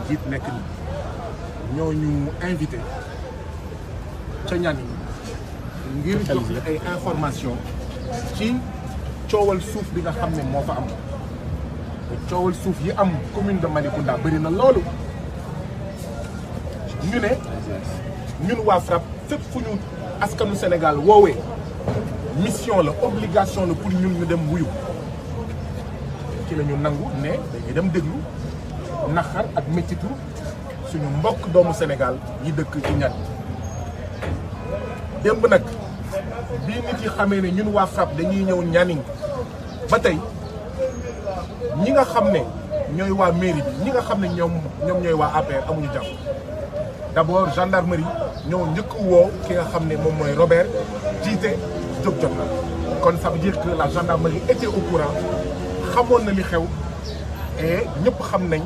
jiit nekk ni ñoo ñu invité ca Nianing ngir jox ay information ci coowal suuf bi nga xam ne moo fa am coowal suuf yi am commune de Malicounda bëri na loolu ñu ne ñun waa FRAPP fépp fu ñu askanu Sénégal woowee mission la obligation la pour ñun ñu dem wuyu ci la ñu nangu ne dañuy dem déglu naxar ak méttitu suñu mbokk doomu Sénégal yi dëkk ci Nianing démb nag bii nit yi xamee ne ñun waa FRAPP dañuy ñëw Nianing ba tey ñi nga xam ne ñooy waa mairie bi ñi nga xam ne ñoom ñooy waa APR amuñu jàmm d'abord gendarmerie ñoo njëkk woo ki nga xam ne moom mooy Robert jiite jóg jot na kon ça veut dire que la gendarmerie était au courant xamoon na li xew et ñëpp xam nañ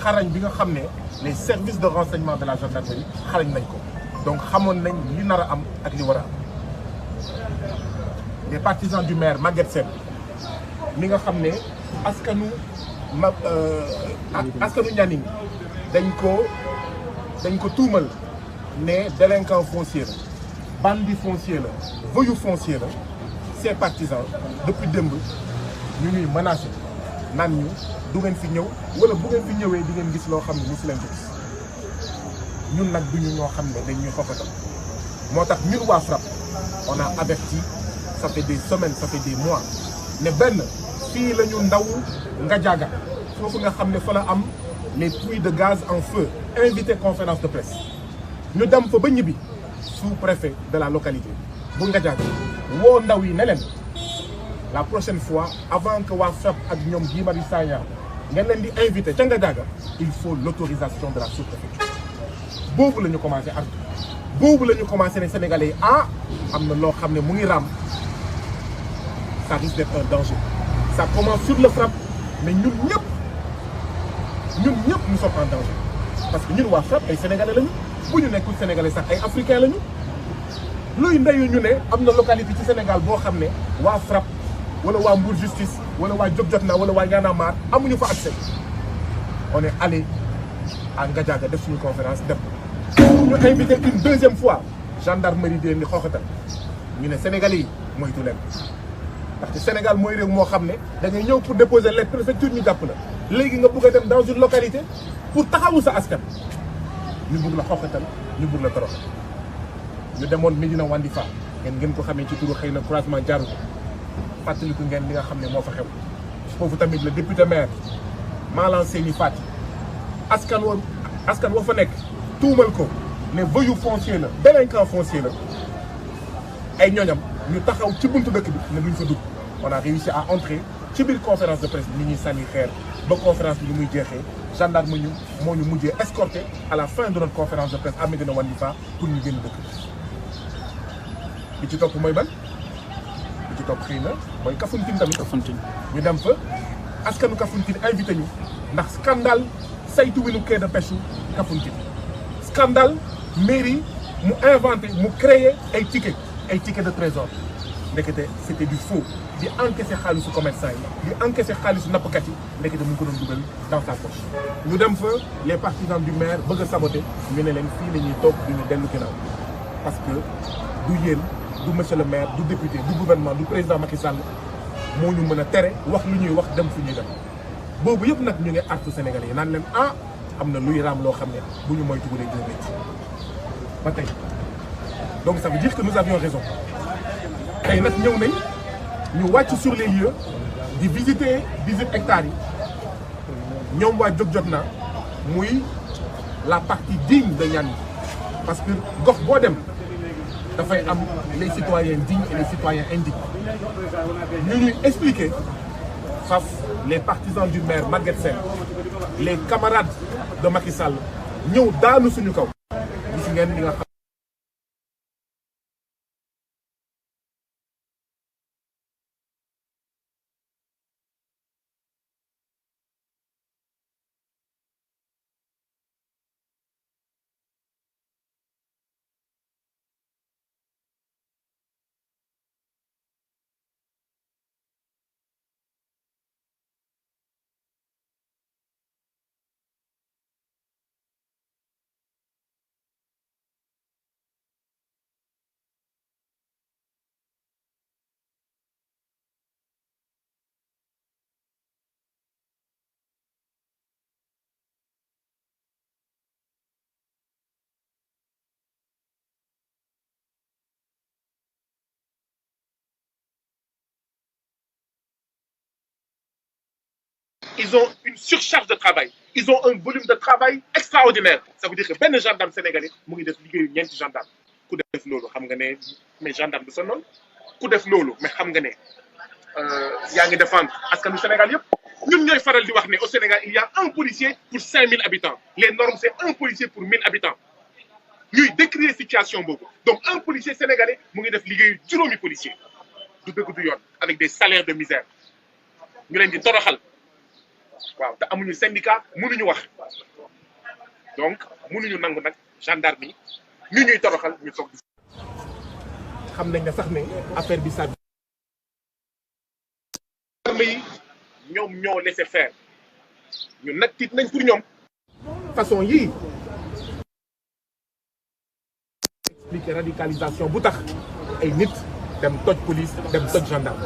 xarañ bi nga xam ne les services de renseignement de la gendarmerie xarañ nañ ko donc xamoon nañ li nar a am ak li war a am les partisans du maire Maguette Sène mi nga xam ne askanu Nianing dañ ko tuumal ne délinquant foncier la bandit foncier la voyou foncier la ses partisans depuis démb ñu ñuy menacé naan ñu du ngeen fi ñëw wala bu ngeen fi ñëwee di ngeen gis loo xam ne mosu leen ko gis ñun nag duñu ñoo xam ne dañ ñuy xoxatal moo tax ñun waa FRAPP on a averti ça fait des semaines ça fait des mois ne benn fii la ñu ndaw Ngadiaga foofu nga xam ne fa la am les puits de gaz en feu invité conférence de presse ñu dem fa ba ñibbi sous-préfet de la localité bu Ngadiaga woo ndaw yi ne leen la prochaine fois avant que waa FRAPP ak ñoom Guy Marius Sagna ngeen leen di invité ca Ngadiaga il faut l'autorisation de la sous-préfecture boobu la ñu commencé ak boobu la ñu commencé ne Sénégalais yi am na loo xam ne mu ngi raam ça risque d'être un danger ça commence sur le FRAPP mais ñun ñëpp nous sommes en danger parce que ñun waa FRAPP ay sénégalais lañu bu ñu nekkul sénégalais sax ay africains lañu luy ndeyu ñu ne am na localité ci Sénégal boo xam ne waa FRAPP wala waa Mbour justice wala waa Jóg Jotna wala waa Y'en a marre amuñu fa accès on est allé à Ngadiaga def suñu conférence def ñu invité une deuxième fois gendarmerie di leen di xooxatal ñu ne sénégalais yi moytu leen ndaxte Sénégal mooy réew moo xam ne da ngay ñëw pour déposer lettre préfecture ñu jàpp la léegi nga bëgg a dem dans une localité pour taxawu sa askan ñu bëgg la xooxatal ñu bëgg la torox ñu demoon Médina Wandifa ngeen ko xamee ci turu xëy na croisement Diarouko fàttaliku ngeen li nga xam ne moo fa xew foofu tamit le député maire Malang Seyni Fati askan wa fa nekk tuumal ko ne voyou foncier la délinquant foncier la ay ñooñam ñu taxaw ci buntu dëkk bi ne duñ fa dugg on a réussi à entrer ci biir conférence de presse bi ñuy sànni xeer ba conférence bi muy jeexee gendarme moo ñu mujjee escorté à la fin de notre conférence de presse à Médina Wandifa pour ñu génn dëkk bi ci topp mooy ban bi ci topp xëy na mooy Kafountine tamit ñu dem fa askanu Kafountine invité ñu ndax scandale saytu winu quai de pêche Kafountine scandale mairie mu inventé mu créé ay ticket de trésor ndekete c'était du faux di encaisser xaalisu commerçant yi di encaisser xaalisu nappkat yi ndekete mu ngi ko doon dugal dans sa poche ñu dem fa les partisans du maire bëgg a saboter ñu ne leen fii la ñuy toog du ñu dellu ginnaaw parce que du yéen du monsieur le maire du député du gouvernement du président Macky Sall moo ñu mën a tere wax lu ñuy wax dem fu ñuy dem boobu yëpp nag ñu ngi artu Sénégalais yi naan leen am na luy raam loo xam ne bu ñu moytu bu dee dina métti ba tey donc ça veut dire que nous avions raison tey nag ñëw nañ ñu wàcc sur les lieux di visite hectares yi ñoom waa Jóg Jotna muy la partie digne de Nianing parce que gox boo dem dafay am les citoyens dignes et les citoyens indignes ñu ñuy expliquer faf les partisans du maire Maguette Sène les camarades de Macky Sall ñëw daanu suñu kaw gis ngeen li nga xam ils ont une surcharge de travail. Ils ont un volume de travail extraordinaire. Ça veut dire que ben gendarme sénégalais mu ngi def liggéeyu ñeenti gendarme ku def loolu xam nga ne mais gendarme du sa noonu ku def loolu mais xam nga ne yaa ngi défendre askanu Sénégal yëpp. ñun ñooy faral di wax ne au Sénégal il y a un policier pour 5000 habitants les normes c'est un policier pour 1000 habitants ñuy décrire situation boobu donc un policier sénégalais mu ngi def liggéeyu juróomi policier du dëgg du yoon avec des salaires de misère ñu leen di toroxal waaw te amuñu syndicat mënuñu wax donc mënuñu nangu nag gendarme yi ñu ñuy toroxal ñu toog. xam nañ ne sax ne affaire bi sa gendarme yi ñoom ñoo laisser faire ñun nag tiit nañ pour ñoom façon yii expliquer radicalisation bu tax ay nit dem toj police dem toj gendarme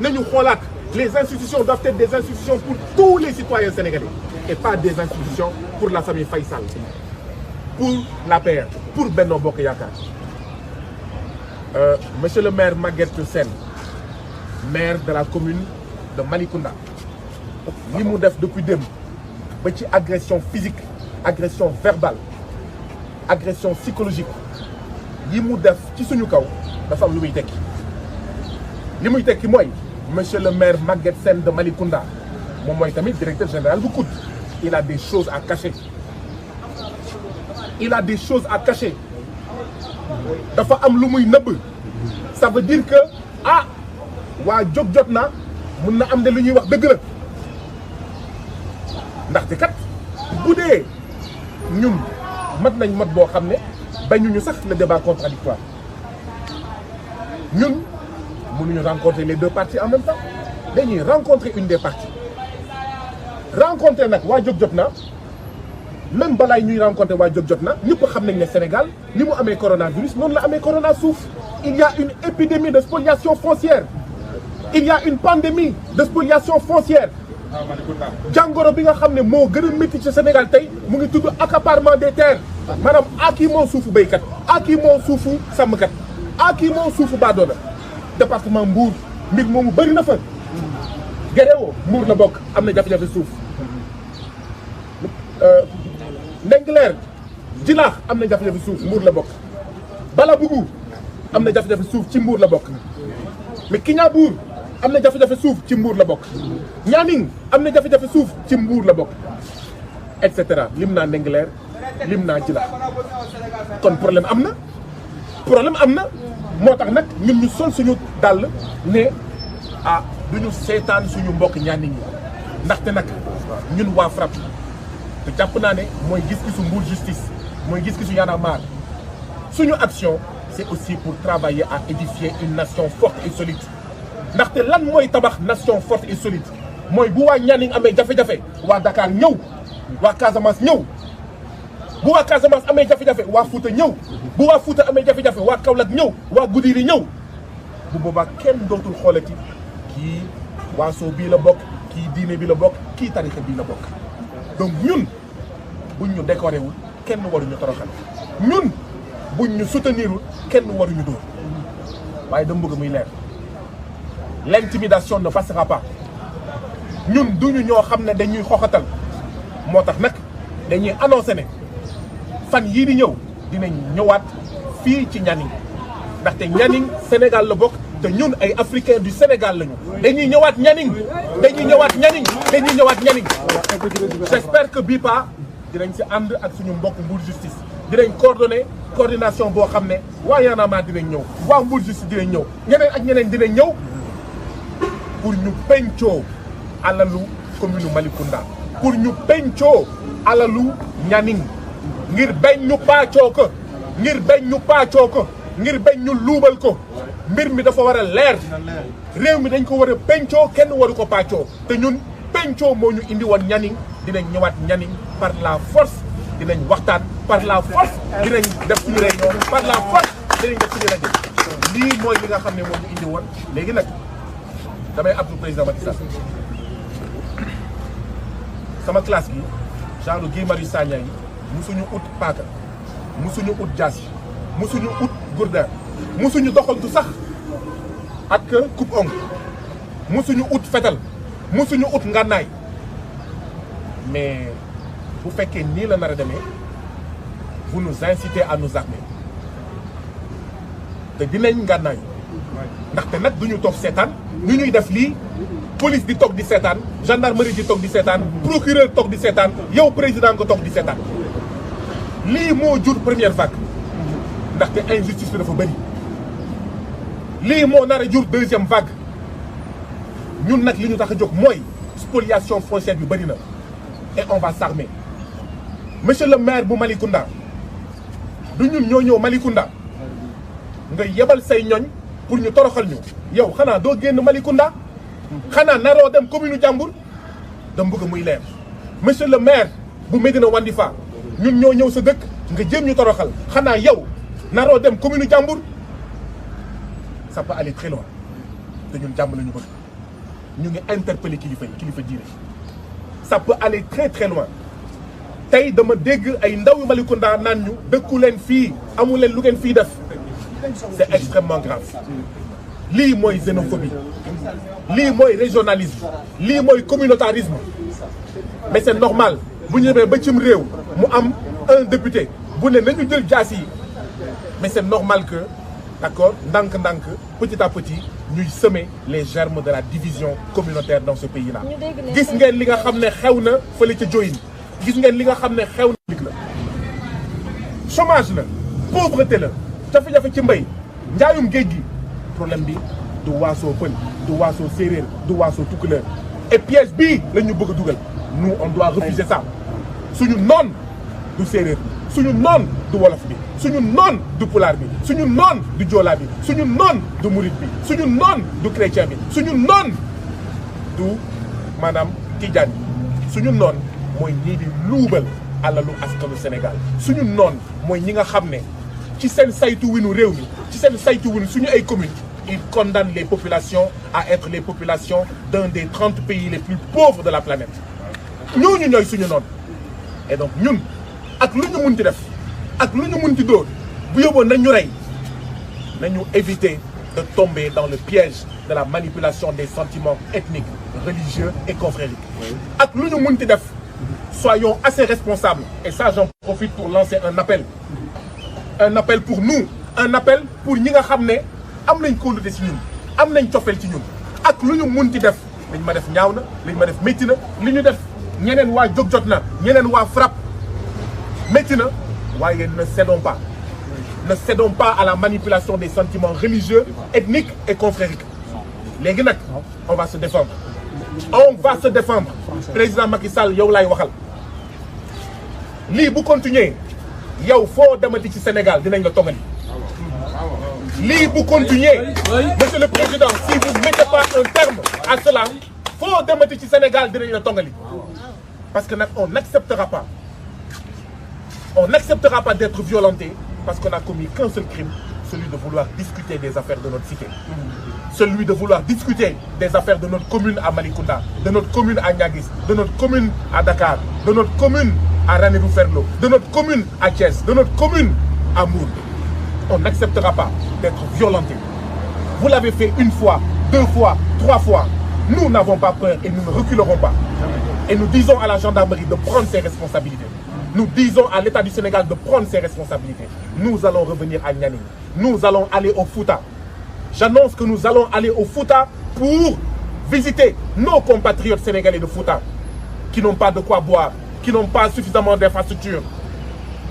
nañu xoolaat. Les institutions doivent être des institutions pour tous les citoyens sénégalais et pas des institutions pour la famille Faye Sall, pour l'APR, pour Benno Bokk Yaakaar. Monsieur le maire Maguette Sène, maire de la commune de Malicounda, li mu def depuis démb ba ci agression physique, agression verbale, agression psychologique yi mu def ci suñu kaw dafa am lu muy tekki li muy tekki mooy. Monsieur le maire Maguette Sène de Malicounda moom mooy tamit directeur général bu COUD il a des choses à cacher il a des choses à cacher dafa am lu muy nëbb ça veut dire que ah waa jóg jot na mun na am de lu ñuy wax dëgg la ndaxte kat bu dee ñun mat nañ mat boo xam ne bañuñu sax le débat contradictoire ñun mënuñu rencontrer les deux parties en même temps dañuy rencontrer une des parties rencontrer nag waa jóg jot na même balaay ñuy rencontrer waa jóg jot na ñëpp xam nañ ne Sénégal ni mu amee coronavirus noonu la amee corona suuf il y a une épidémie de spoliation foncière il y a une pandémie de spoliation foncière jàngoro bi nga xam ne moo gën a métti ci Sénégal tey mu ngi tudd accaparement des terres maanaam kii moo suufu béykat kii moo suufu sàmmkat kii moo suufu baadoola département Mbour mbir moomu bëri na fa Guéréo Mbour la bokk am na jafe-jafe suuf Ndengler Djilakh am na jafe-jafe suuf Mbour la bokk Balabougou am na jafe-jafe suuf ci Mbour la bokk mais Kignanbour am na jafe-jafe suuf ci Mbour la bokk Nianing am na jafe-jafe suuf ci Mbour la bokk et cetera lim naa Ndengler lim naa Djilakh kon problème am na moo tax nag ñun ñu sol suñu dàll ne duñu seetaan suñu mbokk ñaan ñi ndaxte nag ñun waa FRAPP te jàpp naa ne mooy gis-gisu Mbour Justice mooy gis-gisu Y'en a marre suñu action c'est aussi pour travailler à édifier une nation forte et solide ndaxte lan mooy tabax nation forte et solide mooy bu waa Nianing amee jafe-jafe waa Dakar ñëw waa Casamance ñëw bu waa Casamance amee jafe-jafe waa Fouta ñëw bu waa Fouta amee jafe-jafe waa Kaolack ñëw waa Goudiri ñëw bu boobaa kenn dootul xoolati kii waaso bii la bokk kii diine bi la bokk kii tarixa bii la bokk donc ñun buñ ñu décoré wul kenn waruñu toroxal ñun buñ ñu soutenirul kenn waruñu dóor waaye dama bëgg muy leer l'intimidation ne passera pas ñun duñu ñoo xam ne dañuy xoxatal moo tax nag dañuy annoncé ne fan yii di ñëw dinañ ñëwaat fii ci Nianing ndaxte Nianing Sénégal la bokk te ñun ay africains du Sénégal lañu dañuy ñëwaat Nianing j'espère que bii pa dinañ si ànd ak suñu mbokk Mbour Justice dinañ coordination boo xam ne waa Y'en a marre dinañ ñëw waa Mbour Justice dinañ ñëw ñeneen ak ñeneen dinañ ñëw pour ñu pencoo alalu commune Malicounda pour ñu pencoo alalu Nianing ngir bañ ñu paacoo ko ngir bañ ñu luubal ko mbir mi dafa war a leer réew mi dañ ko war a pencoo kenn waru ko paacoo te ñun pencoo moo ñu indi woon Nianing dinañ ñëwaat Nianing par la force dinañ waxtaan par la force dinañ def suñu réunion par la force dinañ def suñu rajo lii mooy li nga xam ne moo ñu indi woon léegi nag damay abdu président Macky Sall sama classe bi genre Guy Marius Sagna yi musuñu ut paaka musuñu ut jaasi musuñu ut gourdin musuñu doxantu sax ak coupe ongle musuñu ut fetal musuñu ut ngànnaay mais bu fekkee nii la nar a demee vous nous incitez à nous armer te dinañ ngànnaay ndaxte nag du ñu toog seetaan ñu ñuy def lii police di toog di seetaan gendarmerie di toog di seetaan procureur toog di seetaan yow président nga toog di seetaan lii moo jur première vague ndaxte injustice bi dafa bëri lii moo nar a jur deuxième vague ñun nag li ñu tax a jóg mooy spoliation foncière bi bëri na et on va s'armer monsieur le maire bu Malicounda du ñun ñoo ñëw Malicounda nga yebal say ñoñ pour ñu toroxal ñu yow xanaa doo génn Malicounda xanaa naroo dem commune jàmbur da bëgg muy leer monsieur le maire bu Médina Wandifa ñun ñoo ñëw sa dëkk nga jéem ñu toroxal xanaa yow naroo dem commune jàmbur ça peut aller très loin te ñun jàmm la ñu bëgg ñu ngi interpeller kilifa diine ça peut aller très très loin tey dama dégg ay ndaw yu Malicounda naan ñu dëkku leen fii amu leen lu ngeen fii def c'est extrêmement grave lii mooy xénophobie lii mooy régionalisme lii mooy communautarisme mais c'est normal bu ñu demee ba cim réew mu am un député bu ne nañu jël jaas yi mais c'est normal que d'accord ndànk-ndànk petit à petit ñuy semer les germes de la division communautaire dans ce pays là gis ngeen li nga xam ne xew na fële ca Diohine gis ngeen li nga xam ne xew na la chômage la pauvreté la jafe-jafe ci mbay njaayum géej gi problème bi du waasoo pël du waasoo séeréer du waasoo tukkuleur et piège bii la ñu bëgg a dugal nous on doit refuser ça suñu noon du séeréer bi suñu noon du wolof bi suñu noon du pulaar bi suñu noon du joolaa bi suñu noon du murit bi suñu noon du chrétien bi suñu noon du maanaam tijaan bi suñu noon mooy ñii di luubal alalu askanu Sénégal suñu noon mooy ñi nga xam ne ci seen saytu winu réew mi ci seen saytu winu suñu ay communes ils condamnent les populations à être les populations d'un des 30 pays les plus pauvres de la planète ñooñu ñooy suñu noonu et donc ñun ak lu ñu munti def ak lu ñu munti dóor bu yóbboon nañ ñu rey nañu éviter de tomber dans le piège de la manipulation des sentiments ethniques religieux et confrériques ak lu ñu munti def soyons assez responsables et ça j'en profite pour lancer un appel pour nous un appel pour ñi nga xam ne am nañ kóolute ci ñun am nañ cofeel ci ñun ak lu ñu munti def li ñu ma def ñaaw na li ñu ma def métti na li ñu def ñeneen waa jóg jot na ñeneen waa frappe métti na waaye ne cédons pas à la manipulation des sentiments religieux ethniques et confrériques léegi nag on va se défendre président Macky Sall yow laay waxal lii bu continuer yow foo demati ci Sénégal dinañ la tongali lii bu continuer monsieur le président si vous ne mettez pas un terme à cela foo demati ci Sénégal dinañ la tongali parce que nag on n'acceptera pas d'être violenté parce qu'on a commis qu'un seul crime, celui de vouloir discuter des affaires de notre cité, celui de vouloir discuter des affaires de notre commune à Malicounda, de notre commune à Niaguis, de notre commune à Dakar, de notre commune à Ranérou-Ferlo, de notre commune à Thiès, de notre commune à Mbour. On n'acceptera pas d'être violenté. Vous l'avez fait une fois, 2 fois, 3 fois. Nous n'avons pas peur et nous ne reculerons pas. Et nous disons à la gendarmerie de prendre ses responsabilités. Nous disons à l'État du Sénégal de prendre ses responsabilités. Nous allons revenir à Nianing. Nous allons aller au Fouta. J'annonce que nous allons aller au Fouta pour visiter nos compatriotes sénégalais de Fouta qui n'ont pas de quoi boire, qui n'ont pas suffisamment d'infrastructures.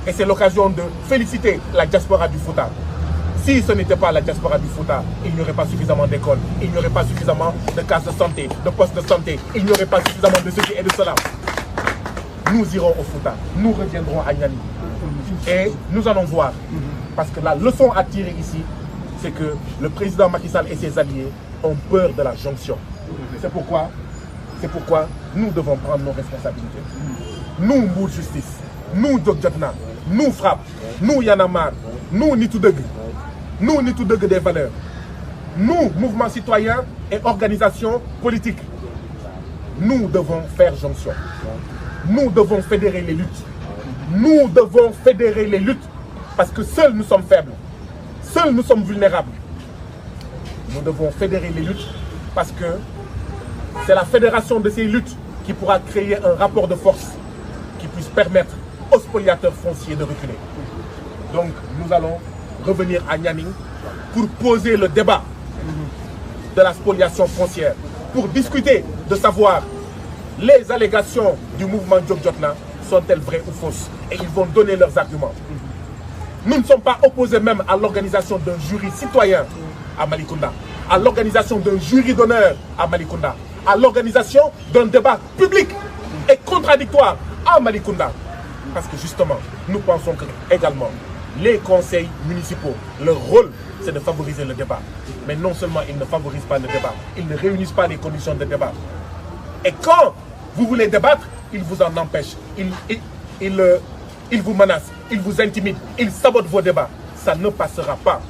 Et c'est l'occasion de féliciter la diaspora du Fouta. Si ce n'était pas la diaspora du Fouta, il n'y aurait pas suffisamment d'écoles, il n'y aurait pas suffisamment de cases de santé, de postes de santé, il n'y aurait pas suffisamment de ceci et de cela. Nous irons au Fouta, nous reviendrons à Niani. Et nous allons voir. Parce que la leçon à tirer ici, c'est que le président Macky Sall et ses alliés ont peur de la jonction. C'est pourquoi nous devons prendre nos responsabilités. Nous, Mbour Justice, nous, Jóg Jotna, nous, Frappe, nous, Y'en a marre, nous, Nitu Dëgg, nous, Nitu Dëgg des valeurs, nous, mouvement citoyen et organisation politique, nous devons faire jonction. Nous devons fédérer les luttes. Nous devons fédérer les luttes parce que seuls nous sommes faibles. Seuls nous sommes vulnérables. Nous devons fédérer les luttes parce que c'est la fédération de ces luttes qui pourra créer un rapport de force qui puisse permettre aux spoliateurs fonciers de reculer. Donc nous allons revenir à Nianing pour poser le débat de la spoliation foncière, pour discuter de savoir les allégations du mouvement Djok-Jotna sont-elles vraies ou fausses, et ils vont donner leurs arguments. Nous ne sommes pas opposés même à l'organisation d'un jury citoyen à Malicounda, à l'organisation d'un jury d'honneur à Malicounda, à l'organisation d'un débat public et contradictoire à Malicounda. Parce que justement, nous pensons que également les conseils municipaux, leur rôle, c'est de favoriser le débat. Mais non seulement ils ne favorisent pas le débat, ils ne réunissent pas les conditions de débat. Et quand vous voulez débattre, ils vous en empêchent. Ils vous menacent, ils vous intimident, ils sabotent vos débats. Ça ne passera pas.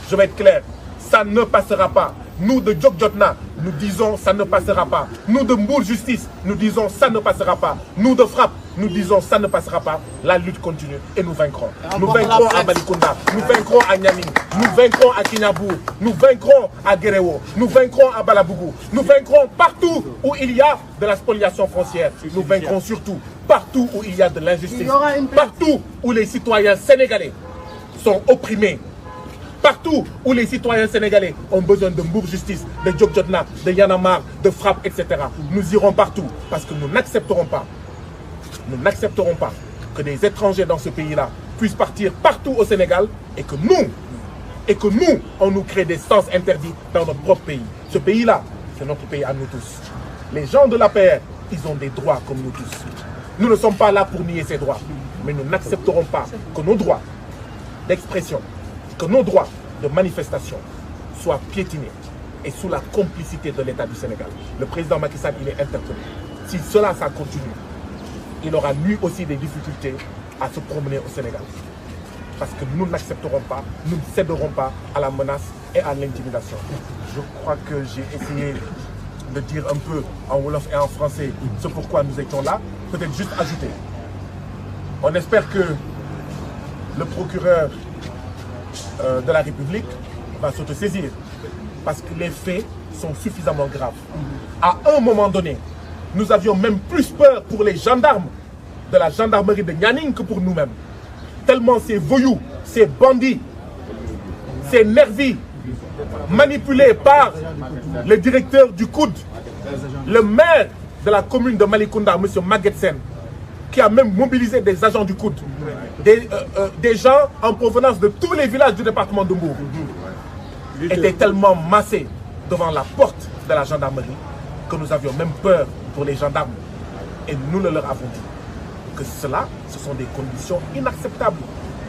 Je vais être clair, ça ne passera pas. Nous de Djok-Jotna, nous disons ça ne passera pas. Nous de Mbour Justice, nous disons ça ne passera pas. Nous de Frappe, nous disons ça ne passera pas. La lutte continue et nous vaincrons. Nous vaincrons à Malicounda, nous vaincrons à Nianing, nous vaincrons à Kignabou, nous vaincrons à Guéréo, nous vaincrons à Balabougou, nous vaincrons partout où il y a de la spoliation foncière. Nous vaincrons surtout partout où il y a de l'injustice, partout où les citoyens sénégalais sont opprimés. Partout où les citoyens sénégalais ont besoin de Mbour Justice, de Djok-Jotna, de Y'en a marre, de Frappe, etc. Nous irons partout parce que nous n'accepterons pas que des étrangers dans ce pays-là puissent partir partout au Sénégal et que nous, on nous crée des sens interdits dans notre propre pays. Ce pays-là, c'est notre pays à nous tous. Les gens de l'APR, ils ont des droits comme nous tous. Nous ne sommes pas là pour nier ces droits, mais nous n'accepterons pas que nos droits d'expression, que nos droits de manifestation soient piétinés et sous la complicité de l'État du Sénégal. Le président Macky Sall, il est interpellé. Si cela, ça continue, il aura lui aussi des difficultés à se promener au Sénégal. Parce que nous n'accepterons pas, nous ne céderons pas à la menace et à l'intimidation. Je crois que j'ai essayé de dire un peu en wolof et en français ce pourquoi nous étions là. Peut-être juste ajouter. On espère que le procureur de la République va s'autosaisir parce que les faits sont suffisamment graves. À un moment donné, nous avions même plus peur pour les gendarmes de la gendarmerie de Nianing que pour nous-mêmes. Tellement ces voyous, ces bandits, ces nervis manipulés par le directeur du COUD, le maire de la commune de Malicounda, M. Maguette Sène, qui a même mobilisé des agents du COUD, des gens en provenance de tous les villages du département de Mbour, étaient tellement massés devant la porte de la gendarmerie que nous avions même peur pour les gendarmes. Et nous leur avons dit que cela, ce sont des conditions inacceptables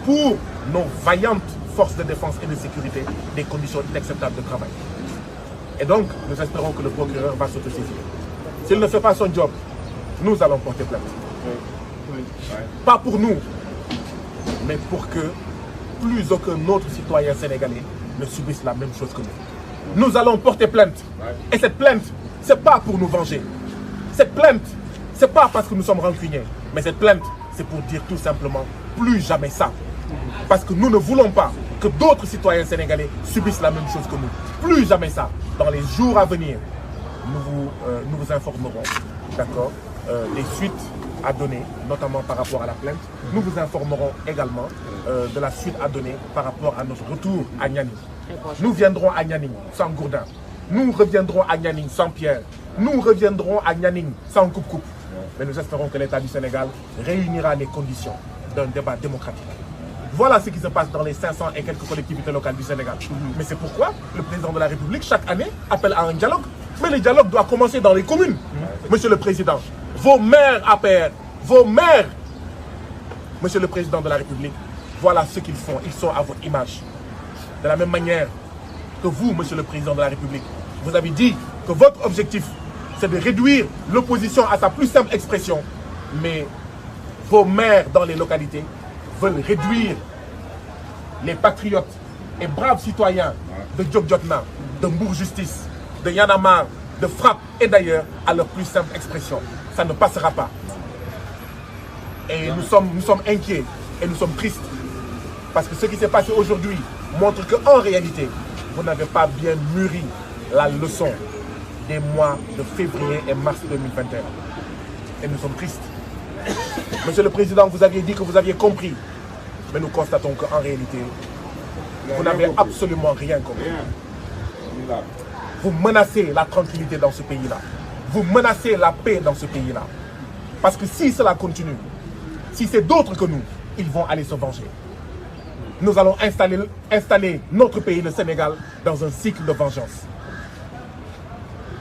pour nos vaillantes forces de défense et de sécurité, des conditions inacceptables de travail. Et donc, nous espérons que le procureur va s'autosaisir. S'il ne fait pas son job, nous allons porter plainte. Pas pour nous, mais pour que plus aucun autre citoyen sénégalais ne subisse la même chose que nous. Nous allons porter plainte. Et cette plainte, ce n'est pas pour nous venger. Cette plainte, ce n'est pas parce que nous sommes rancuniers. Mais cette plainte, c'est pour dire tout simplement plus jamais ça. Parce que nous ne voulons pas que d'autres citoyens sénégalais subissent la même chose que nous. Plus jamais ça. Dans les jours à venir, nous vous informerons, d'accord, des suites à donner, notamment par rapport à la plainte. Nous vous informerons également de la suite à donner par rapport à notre retour à Nianing. Nous viendrons à Nianing sans Gourdin. Nous reviendrons à Nianing sans Pierre. Nous reviendrons à Nianing sans coupe-coupe. Mais nous espérons que l'État du Sénégal réunira les conditions d'un débat démocratique. Voilà ce qui se passe dans les 500 et quelques collectivités locales du Sénégal. Mais c'est pourquoi le président de la République, chaque année, appelle à un dialogue. Mais le dialogue doit commencer dans les communes. Monsieur le Président, vos maires APR, vos maires, Monsieur le Président de la République, voilà ce qu'ils font. Ils sont à votre image. De la même manière que vous, Monsieur le Président de la République, vous avez dit que votre objectif, c'est de réduire l'opposition à sa plus simple expression. Mais vos maires dans les localités veulent réduire les patriotes et braves citoyens de Djok-Jotna, de Mbour Justice, de Y'en a marre, de Frappe et d'ailleurs à leur plus simple expression. Ça ne passera pas. Et nous sommes inquiets et nous sommes tristes. Parce que ce qui s'est passé aujourd'hui montre qu'en réalité, vous n'avez pas bien mûri la leçon des mois de février et mars 2021. et nous sommes tristes. Monsieur le Président, vous aviez dit que vous aviez compris. Mais nous constatons qu'en réalité, vous n'avez absolument rien compris. Vous menacez la tranquillité dans ce pays-là. Vous menacez la paix dans ce pays-là. Parce que si cela continue, si c'est d'autres que nous, ils vont aller se venger. Nous allons installer notre pays, le Sénégal, dans un cycle de vengeance.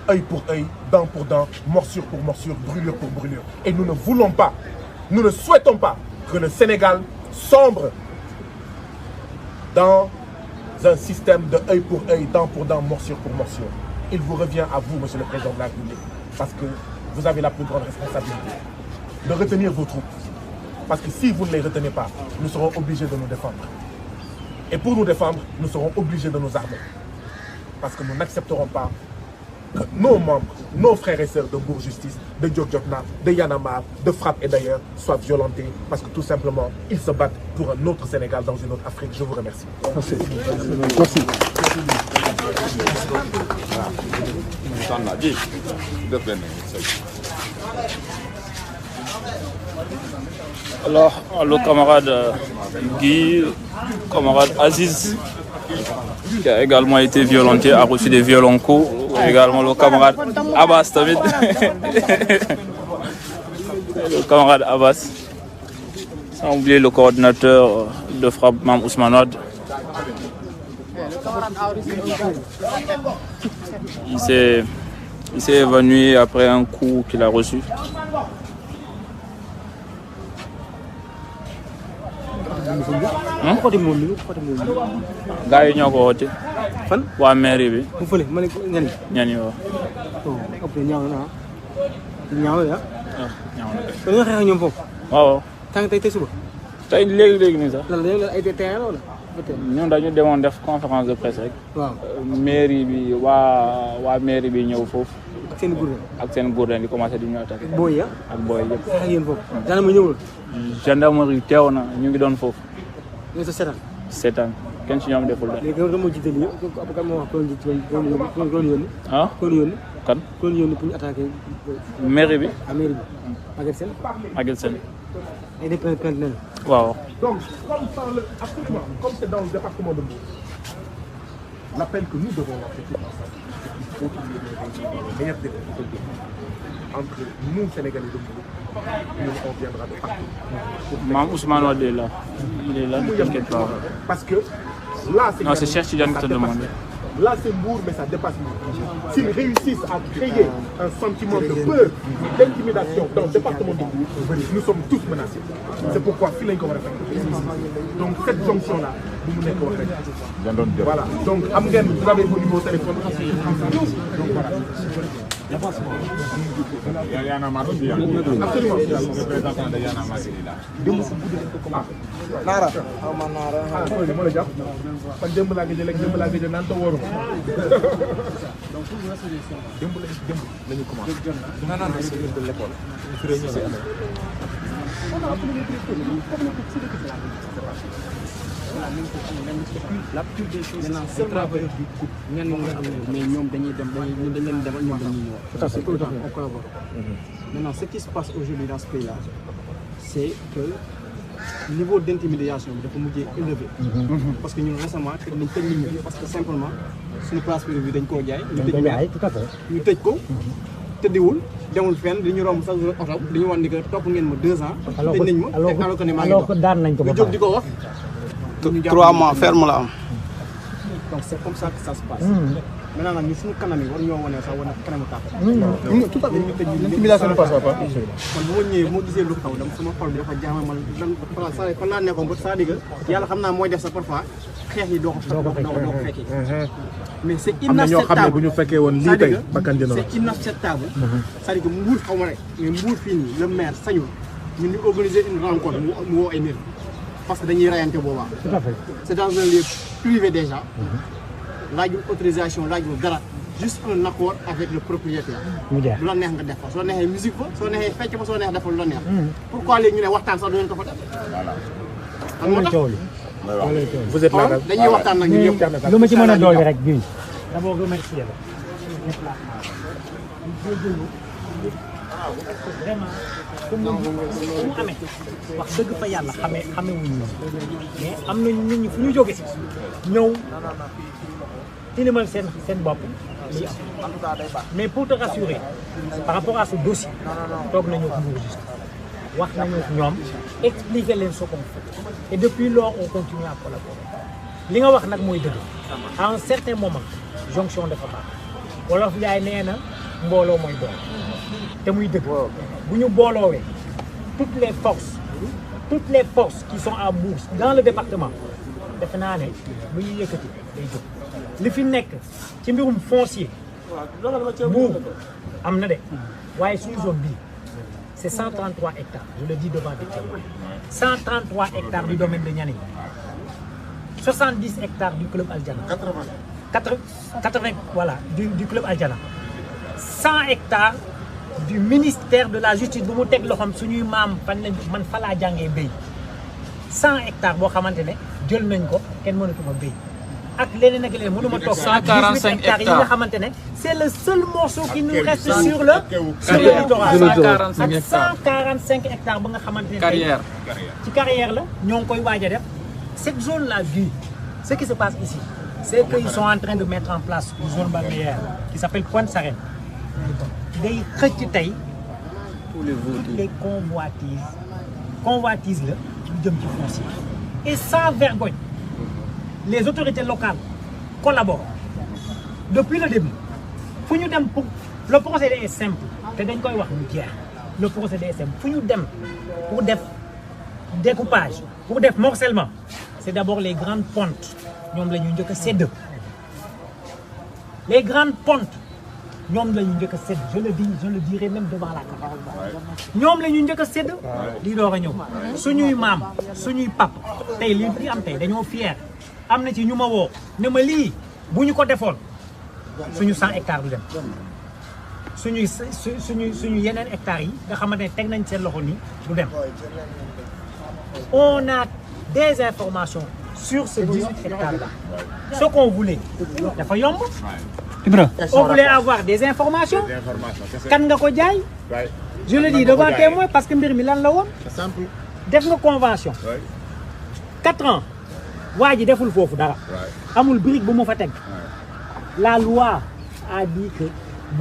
Œil pour œil, dent pour dent, morsure pour morsure, brûlure pour brûlure. Et nous ne voulons pas, nous ne souhaitons pas que le Sénégal sombre dans un système de œil pour œil, dent pour dent, morsure pour morsure. Il vous revient à vous, Monsieur le Président de la République, parce que vous avez la plus grande responsabilité de retenir vos troupes. Parce que si vous ne les retenez pas, nous serons obligés de nous défendre. Et pour nous défendre, nous serons obligés de nous armer. Parce que nous n'accepterons pas que nos membres, nos frères et sœurs de Mbour Justice, de Djokjokna, de Y'en a marre, de Frappe et d'ailleurs, soient violentés parce que tout simplement, ils se battent pour un autre Sénégal dans une autre Afrique. Je vous remercie. Merci. Alors, le camarade Guy, camarade Aziz, qui a également été violenté, a reçu des violents coups. Également le camarade Abbas Tamid. Le camarade Abbas. Sans oublier le coordinateur de Frappe, Mam Ousmane Wade. Il s'est évanoui après un coup qu'il a reçu. Gars yi ñoo ko woote. fan waa mairie bi. bu fële ma ne ko ñan. ñan yoo. après ñaaw na ñaaw ya. ñaaw na kon nga xeex ak ñoom foofu. waaw. tànk tey suba. tey léegi nii sax. lan la ay terrain wala. ñun dañu demoon def conférence de presse rek. waaw. mairie bi waa mairie bi ñëw foofu. ak seen gourdin. ak seen gourdin di commencé di ñu attaqué. booy ya. ak booy yëpp. xeex ak yéen foofu. gendarmerie ñëwul. gendarmerie teew na ñu ngi doon foofu. ñoo sa seetaan. seetaan kenn ci ñoom deful dara. léegi kan moo jiite lii yëpp kan moo wax ko yónni. ah ko yónni. kan. ko yónni pour ñu attaqué. mairie bi. à mairie bi. Maguette Sène. Maguette Sène. ay des plaintes nañ. waaw. Donc, absolument, comme c'est dans le département de Mbour, l'appel que nous devons lancer tout ensemble, il faut qu'il y ait les meilleurs débats entre nous, Sénégalais de Mbour, nous, on viendra de partout. Mam Ousmane Wade est là. Il est là, ne t'inquiète pas. Parce que là, c'est... Non, c'est Cheikh Tidiane qui te demande. Là, c'est Mbour, mais ça dépasse Mbour. S'ils réussissent à créer un sentiment de peur, d'intimidation dans le département de Mbour, nous sommes tous menacés. C'est pourquoi Filañ ko war a faire. Donc, cette jonction-là, vous n'êtes pas. Voilà. Donc, Amgen, vous avez vos numéros de téléphone. Donc, voilà. Y'en a marre aussi. Absolument. Représentant de Y'en a marre il est là. Naara. Ah, oui, moi le gars. Man démb laa gëj a lekk démb laa gëj a naan te wóoruma. Démb la ñu commencé. Non, c'est de l'école. La plupart des choses maintenant c'est travailleur du couple ñenn ñi nga xam ne mais ñoom dañuy dem dañ leen demal ñoom dañuy ñëw. Tout à fait on collabore. Maintenant ce qui se passe aujourd'hui dans ce pays-là c'est que niveau d'intimidation bi dafa mujjee élevé. Parce que ñun récemment tëj nañ tëj nit ñi parce que simplement suñu place privée bi dañ koo jaay. ñu tëj ko tëddiwul demul fenn dañu romb sax oto dañu wan ni que topp ngeen ma 2 ans. tëj nañ ma te alors que ne maa ngi dox daan nañ ko ba jóg di ko wax. 3 mois ferme la am. Donc c'est comme ça que ça se passe. Maintenant nag ñu suñu kanam yi war ñoo wane sax wane kanamu tàpp. Tout à fait. L'intimidation ne passera pas. kon bu ma ñëwee bu ma gisee lu xaw dama sama xol bi dafa jaaxal man lan fan laa nekkoon ba c'est-à-dire que yàlla xam naa mooy def sa parfois xeex yi doo ko fekkee. Mais c'est am na ñoo xam ne inacceptable. bu ñu fekkee woon lii tey bakkan dina la. C'est inacceptable. C'est-à-dire que Mbour xaw ma rek mais Mbour fii nii le maire sañul ñun ñu organiser une rencontre mu woo ay nit parce que dañuy rayante boobaa. Tout à fait. C'est dans un lieu privé déjà. Laajul autorisation laajul dara juste un accord avec le propriétaire. lu la neex nga def fa soo neexee musique fa soo neexee fecc fa soo neexee defal lu la neex. Pourquoi léegi ñu ne waxtaan sax du leen ko fa def. am na tax Vous êtes là. dañuy waxtaan nag ñun ñëpp. lu ma ci mën a dolli rek bii d'abord remercier la vraiment fu mu amee wax dëgg fa yàlla xamee wuñ ñoom mais am nañu nit ñi fu ñu jóge ñëw tilimal seen bopp lii am mais pour te rassurer par rapport à ce dossier toog nañu ak Mbour Justice wax nañu ak ñoom expliquer leen ce qu'on fait et depuis lors on continue à collaborer li nga wax nag mooy dëgg à un certain moment jonction dafa baax wolof yaay nee na mbooloo mooy bool te muy dëgg bu ñu booloowee toutes les forces qui sont à Mbour dans le département defe naa ne lu ñuy yëkkati day jóg li fi nekk ci mbirum foncier Mbour am na de waaye suñu zone bii c'est 133 hectares je le dis devant des témoins 133 hectares du domaine de Nianing 70 hectares du club Aljana 80 voilà du club Aljana 100 hectares du ministère de la justice bu mu teg loxoom suñuy maam fan lañ man fa laa jàngee béy 100 hectares boo xamante ne jël nañ ko kenn mënatu ma béy ak leneen ak leneen mënuma toog 145 hectares yi nga xamante ne c'est le seul morceau qui nous reste sur le littoral ak 145 hectares ba nga xamante ne ci carrière la ñoo ngi koy waaj a def cette zone là vie ce qui se passe ici c'est qu'ils sont en train de mettre en place une zone balnéaire qui s'appelle Pointe Sarène day xëcc tey toutes les convoitises la lu jëm ci foncier et sans vergogne les autorités locales collaborent depuis le début fu ñu dem pour le procédé est simple te dañ koy wax ñu jeex le procédé est simple fu ñu dem pour def découpage pour def morcellement c'est d'abord les grandes pontes ñoom la ñu njëkk a sédd les grandes pontes ñoom la ñu njëkk a sédd je le dirai même devant la caméra ñoom la ñu njëkk a sédd di door a ñëw suñuy maam suñuy pap tey lii fi am tey dañoo fier am na ci ñu ma woo ne ma lii bu ñu ko defoon suñu 100 hectares du dem suñu yeneen hectares yi nga xamante ne teg nañ seen loxo nii du dem on a des informations sur ce 18 hectares là ce qu'on voulait dafa yomb on voulait avoir des informations kan nga ko jaay je le dis devant témoin parce que mbir mi lan la woon def nga convention 4 ans waa ji deful foofu dara amul brique bu mu fa teg la loi a dit que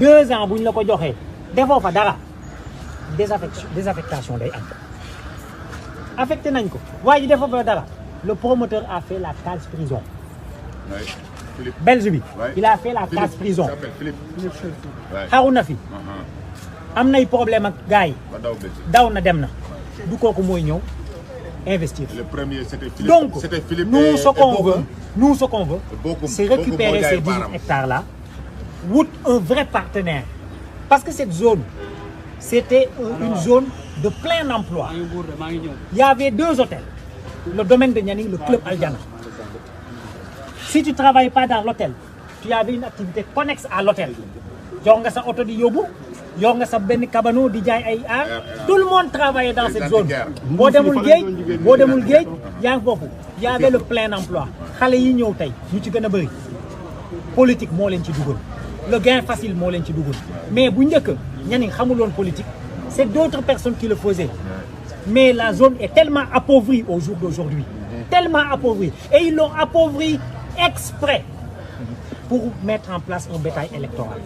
2 ans bu ñu la ko joxee defoo fa dara désaffectation day am affecté nañ ko waa ji defoo fa dara le promoteur a fait la case prison belge bi il a fait la case prison xaru na fi am nay problème ak gars yi daw na dem na du kooku mooy ñëw investir. Le premier, c'était Philippe. Donc, c'était Philippe nous, ce qu'on veut, Bokum. c'est récupérer ces 18 hectares-là, wut un vrai partenaire. Parce que cette zone, c'était une zone de plein emploi. Il y avait 2 hôtels. Le domaine de Nianing, le club Aljana. Si tu ne travailles pas dans l'hôtel, tu avais une activité connexe à l'hôtel. Tu as un auto de yobu. yor nga sa benn cabano di jaay ay aar tout le monde travaillait dans cette zone boo demul géej yaa ngi foofu y avait le plein emploi xale yi ñëw tey ñu ci gën a bëri politique moo leen ci dugal le gain facile moo leen ci dugal mais bu njëkk Nianing xamuloon politique c'est d'autres personnes qui le faisaient mais la zone est tellement appauvrie au jour d'aujourd'hui tellement appauvrie et ils l'ont appauvrie exprès pour mettre en place un bétail électoral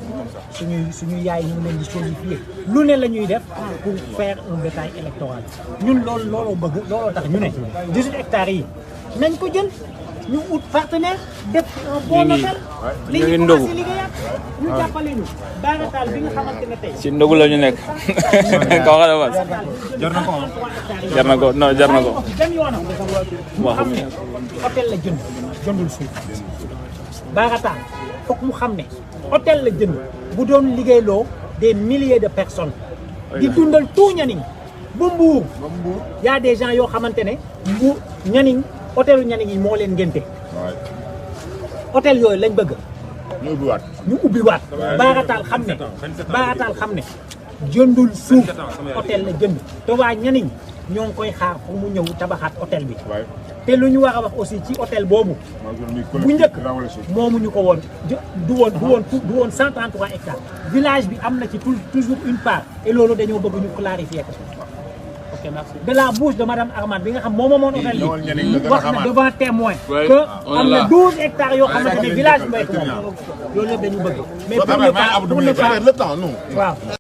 suñu yaay ñu ngi leen di solidifier lu ne la ñuy def pour faire un bétail électoral ñun looloo bëgg looloo tax ñu ne 18 hectares yi nañ ko jël ñu ut partenaire def un bon hôtel li ñu commencé liggéeyaat ñu jàppale ñu baarataal bi nga xamante ne tey ci ndogu la ñu nekk kaw xale was jar na ko non jar na ko dem yoonam mu xam ne hôtel la jëndul suuf baarataal foog mu xam ne hôtel la jënd bu doon liggéeyloo des milliers de personnes di dundal tout Nianing ba Mbour y a des gens yoo xamante ne Mbour Nianing hôtelu Nianing yi moo leen ngénte hôtel yooyu lañ bëgg ñu ubbiwaat baarataal xam ne jëndul suuf hôtel la jënd te waa Nianing ñoo ngi koy xaar pour mu ñëw tabaxaat hôtel bi te lu ñu war a wax aussi ci hôtel boobu bu njëkk moomuñu ko woon du woon 133 hectares village bi am na ci toujours une part et loolu dañoo bëgg ñu clarifier ko. Ok, merci. De la bouche de madame Armane bi nga xam moom hôtel bi wax na devant témoin que am na 12 hectares yoo xamante ne village bi mooy ko moom loolu yëpp dañu bëgg mais pour ne pas waaw